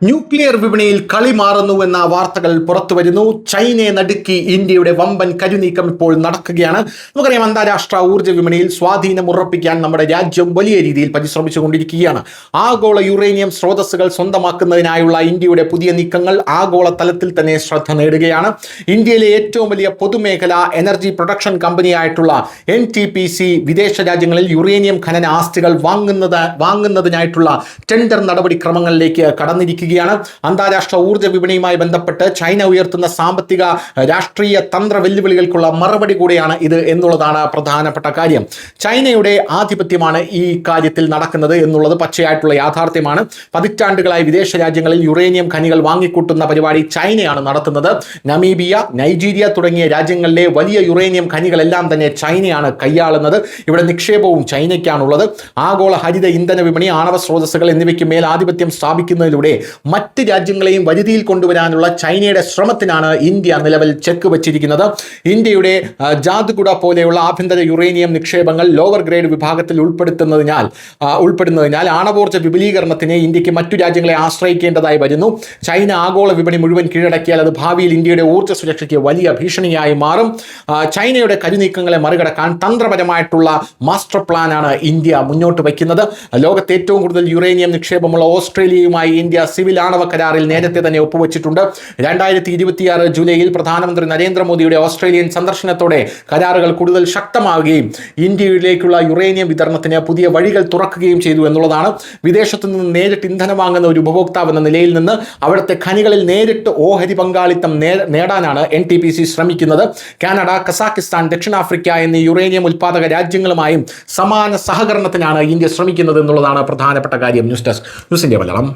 Nuclear വിപണിയിൽ കളി മാറുന്നുവെന്ന വാർത്തകൾ പുറത്തുവരുന്നു. ചൈനയെ നടുക്കി ഇന്ത്യയുടെ വമ്പൻ കരുനീക്കം ഇപ്പോൾ നടക്കുകയാണ്. നമുക്കറിയാം, അന്താരാഷ്ട്ര ഊർജ്ജ വിപണിയിൽ സ്വാധീനം ഉറപ്പിക്കാൻ നമ്മുടെ രാജ്യം വലിയ രീതിയിൽ പരിശ്രമിച്ചുകൊണ്ടിരിക്കുകയാണ്. ആഗോള യുറേനിയം സ്രോതസ്സുകൾ സ്വന്തമാക്കുന്നതിനായുള്ള ഇന്ത്യയുടെ പുതിയ നീക്കങ്ങൾ ആഗോള തലത്തിൽ തന്നെ ശ്രദ്ധ നേടുകയാണ്. ഇന്ത്യയിലെ ഏറ്റവും വലിയ പൊതുമേഖല എനർജി പ്രൊഡക്ഷൻ കമ്പനിയായിട്ടുള്ള NTPC വിദേശ രാജ്യങ്ങളിൽ യുറേനിയം ഖനന ആസ്തികൾ വാങ്ങുന്നതിനായിട്ടുള്ള ടെൻഡർ നടപടിക്രമങ്ങളിലേക്ക് കടന്നിരിക്കുകയാണ്. അന്താരാഷ്ട്ര ഊർജ്ജ വിപണിയുമായി ബന്ധപ്പെട്ട് ചൈന ഉയർത്തുന്ന സാമ്പത്തിക രാഷ്ട്രീയ തന്ത്ര വെല്ലുവിളികൾക്കുള്ള മറുപടി കൂടിയാണ് ഇത് എന്നുള്ളതാണ് പ്രധാനപ്പെട്ട കാര്യം. ചൈനയുടെ ആധിപത്യമാണ് ഈ കാര്യത്തിൽ നടക്കുന്നത് എന്നുള്ളത് പച്ചയായിട്ടുള്ള യാഥാർത്ഥ്യമാണ്. പതിറ്റാണ്ടുകളായി വിദേശ രാജ്യങ്ങളിൽ യുറേനിയം ഖനികൾ വാങ്ങിക്കൂട്ടുന്ന പരിപാടി ചൈനയാണ് നടത്തുന്നത്. നമീബിയ, നൈജീരിയ തുടങ്ങിയ രാജ്യങ്ങളിലെ വലിയ യുറേനിയം ഖനികളെല്ലാം തന്നെ ചൈനയാണ് കൈയാളുന്നത്. ഇവിടെ നിക്ഷേപവും ചൈനയ്ക്കാണുള്ളത്. ആഗോള ഹരിത ഇന്ധന വിപണി, ആണവ സ്രോതസ്സുകൾ എന്നിവയ്ക്ക് മേൽ ആധിപത്യം സ്ഥാപിക്കുന്നതിലൂടെ മറ്റ് രാജ്യങ്ങളെയും വരുതിയിൽ കൊണ്ടുവരാനുള്ള ചൈനയുടെ ശ്രമത്തിനാണ് ഇന്ത്യ നിലവിൽ ചെക്ക് വെച്ചിരിക്കുന്നത്. ഇന്ത്യയുടെ ജാദ്ഗുഡ പോലെയുള്ള ആഭ്യന്തര യുറേനിയം നിക്ഷേപങ്ങൾ ലോവർ ഗ്രേഡ് വിഭാഗത്തിൽ ഉൾപ്പെടുന്നതിനാൽ ആണവോർജ്ജ വിപുലീകരണത്തിന് ഇന്ത്യക്ക് മറ്റു രാജ്യങ്ങളെ ആശ്രയിക്കേണ്ടതായി വരുന്നു. ചൈന ആഗോള വിപണി മുഴുവൻ കീഴടക്കിയാൽ അത് ഭാവിയിൽ ഇന്ത്യയുടെ ഊർജ്ജ സുരക്ഷയ്ക്ക് വലിയ ഭീഷണിയായി മാറും. ചൈനയുടെ കരുനീക്കങ്ങളെ മറികടക്കാൻ തന്ത്രപരമായിട്ടുള്ള മാസ്റ്റർ പ്ലാനാണ് ഇന്ത്യ മുന്നോട്ട് വയ്ക്കുന്നത്. ലോകത്തെ ഏറ്റവും കൂടുതൽ യുറേനിയം നിക്ഷേപമുള്ള ഓസ്ട്രേലിയയുമായി ഇന്ത്യ സിവിൽ ആണവ കരാറിൽ നേരത്തെ തന്നെ ഒപ്പുവെച്ചിട്ടുണ്ട്. 2026 ജൂലൈയിൽ പ്രധാനമന്ത്രി നരേന്ദ്രമോദിയുടെ ഓസ്ട്രേലിയൻ സന്ദർശനത്തോടെ കരാറുകൾ കൂടുതൽ ശക്തമാവുകയും ഇന്ത്യയിലേക്കുള്ള യുറേനിയം വിതരണത്തിന് പുതിയ വഴികൾ തുറക്കുകയും ചെയ്തു എന്നുള്ളതാണ്. വിദേശത്തു നിന്ന് നേരിട്ട് ഇന്ധനം വാങ്ങുന്ന ഒരു ഉപഭോക്താവ് എന്ന നിലയിൽ നിന്ന് അവിടുത്തെ ഖനികളിൽ നേരിട്ട് ഓഹരി പങ്കാളിത്തം നേടാനാണ് NTPC ശ്രമിക്കുന്നത്. കാനഡ, കസാഖിസ്ഥാൻ, ദക്ഷിണാഫ്രിക്ക എന്നീ യുറേനിയം ഉൽപ്പാദക രാജ്യങ്ങളുമായും സമാന സഹകരണത്തിനാണ് ഇന്ത്യ ശ്രമിക്കുന്നത് എന്നുള്ളതാണ് പ്രധാനപ്പെട്ട കാര്യം. News desk, news India Malayalam.